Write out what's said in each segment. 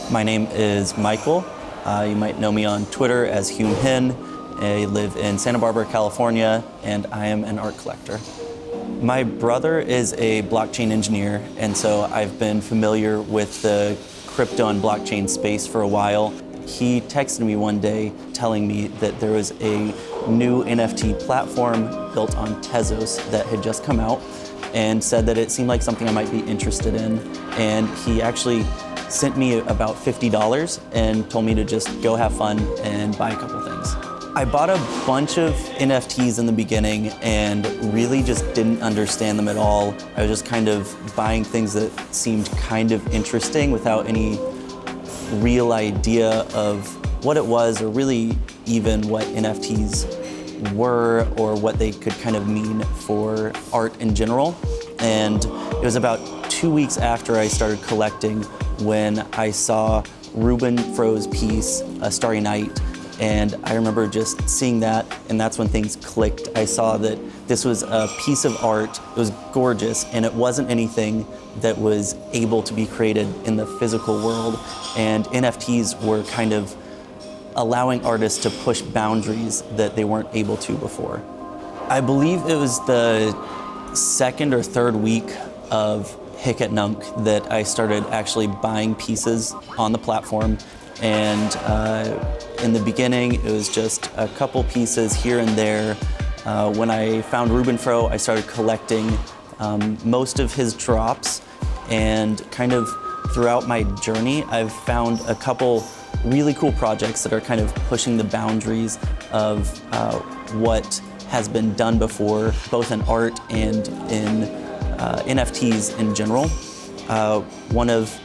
My name is Michael. You might know me on Twitter as HumeHin. I live in Santa Barbara, California, and I am an art collector. My brother is a blockchain engineer, and so I've been familiar with the crypto and blockchain space for a while. He texted me one day telling me that there was a new NFT platform built on Tezos that had just come out, and said that it seemed like something I might be interested in. And he actually sent me about $50 and told me to just go have fun and buy a couple things. I bought a bunch of NFTs in the beginning and really just didn't understand them at all. I was just kind of buying things that seemed kind of interesting without any real idea of what it was or really even what NFTs were or what they could kind of mean for art in general. And it was about 2 weeks after I started collecting when I saw Ruben Fro's piece, A Starry Night, and I remember just seeing that, and that's when things clicked. I saw that this was a piece of art, it was gorgeous, and it wasn't anything that was able to be created in the physical world, and NFTs were kind of allowing artists to push boundaries that they weren't able to before. I believe it was the second or third week of Hic et Nunc that I started actually buying pieces on the platform. And in the beginning, it was just a couple pieces here and there. When I found Ruben Fro, I started collecting most of his drops. And kind of throughout my journey, I've found a couple really cool projects that are kind of pushing the boundaries of what has been done before, both in art and in NFTs in general. One of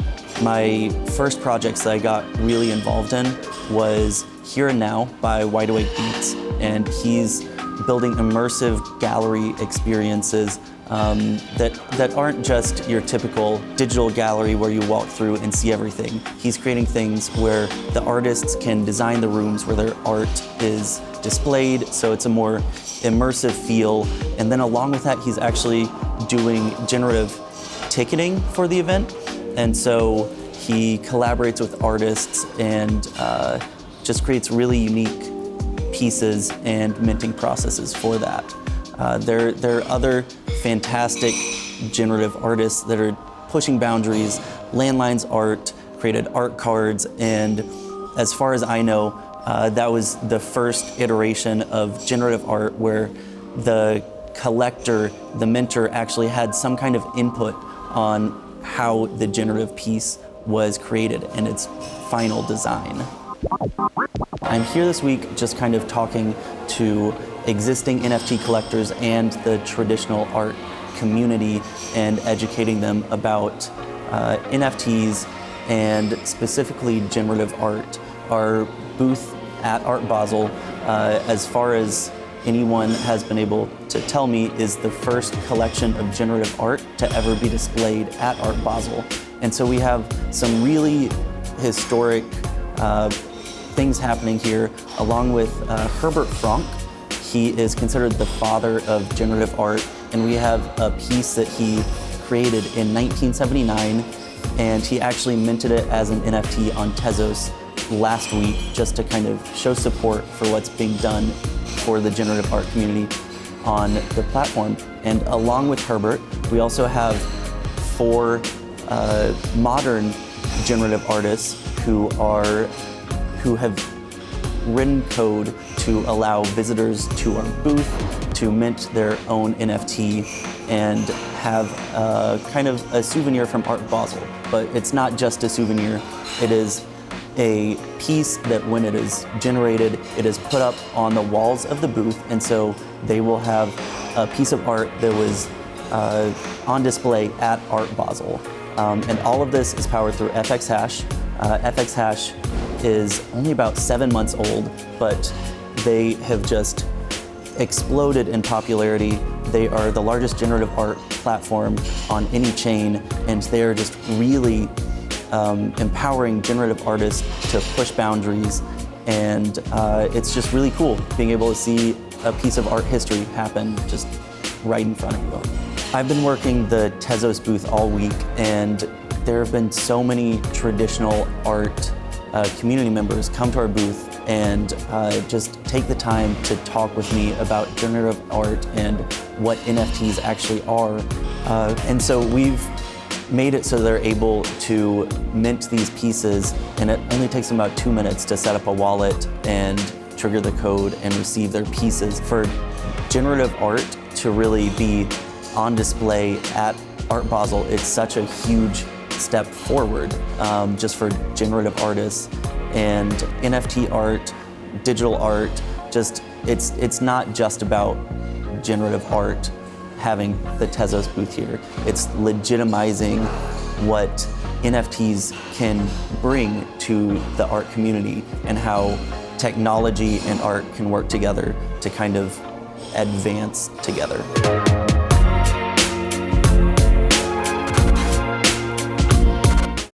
my first projects that I got really involved in was Here and Now by Wide Awake Beats, and he's building immersive gallery experiences that aren't just your typical digital gallery where you walk through and see everything. He's creating things where the artists can design the rooms where their art is displayed, so it's a more immersive feel. And then along with that, he's actually doing generative ticketing for the event. And so he collaborates with artists and just creates really unique pieces and minting processes for that. There are other fantastic generative artists that are pushing boundaries. Landlines Art created art cards, and as far as I know, that was the first iteration of generative art where the collector, the minter, actually had some kind of input on how the generative piece was created and its final design. I'm here this week just kind of talking to existing NFT collectors and the traditional art community and educating them about NFTs and specifically generative art. Our booth at Art Basel, as far as anyone has been able to tell me, is the first collection of generative art to ever be displayed at Art Basel. And so we have some really historic things happening here, along with Herbert Frank. He is considered the father of generative art, and we have a piece that he created in 1979, and he actually minted it as an NFT on Tezos last week just to kind of show support for what's being done for the generative art community on the platform. And along with Herbert, we also have 4 modern generative artists who have written code to allow visitors to our booth to mint their own NFT and have kind of a souvenir from Art Basel. But it's not just a souvenir, it is a piece that when it is generated, it is put up on the walls of the booth, and so they will have a piece of art that was on display at Art Basel. And all of this is powered through FX Hash. FX Hash is only about 7 months old, but they have just exploded in popularity. They are the largest generative art platform on any chain, and they are just really empowering generative artists to push boundaries. And it's just really cool being able to see a piece of art history happen just right in front of you. I've been working the Tezos booth all week, and there have been so many traditional art community members come to our booth and just take the time to talk with me about generative art and what NFTs actually are. And so we've made it so they're able to mint these pieces, and it only takes them about 2 minutes to set up a wallet and trigger the code and receive their pieces. For generative art to really be on display at Art Basel, it's such a huge step forward just for generative artists. And NFT art, digital art, it's not just about generative art having the Tezos booth here. It's legitimizing what NFTs can bring to the art community and how technology and art can work together to kind of advance together.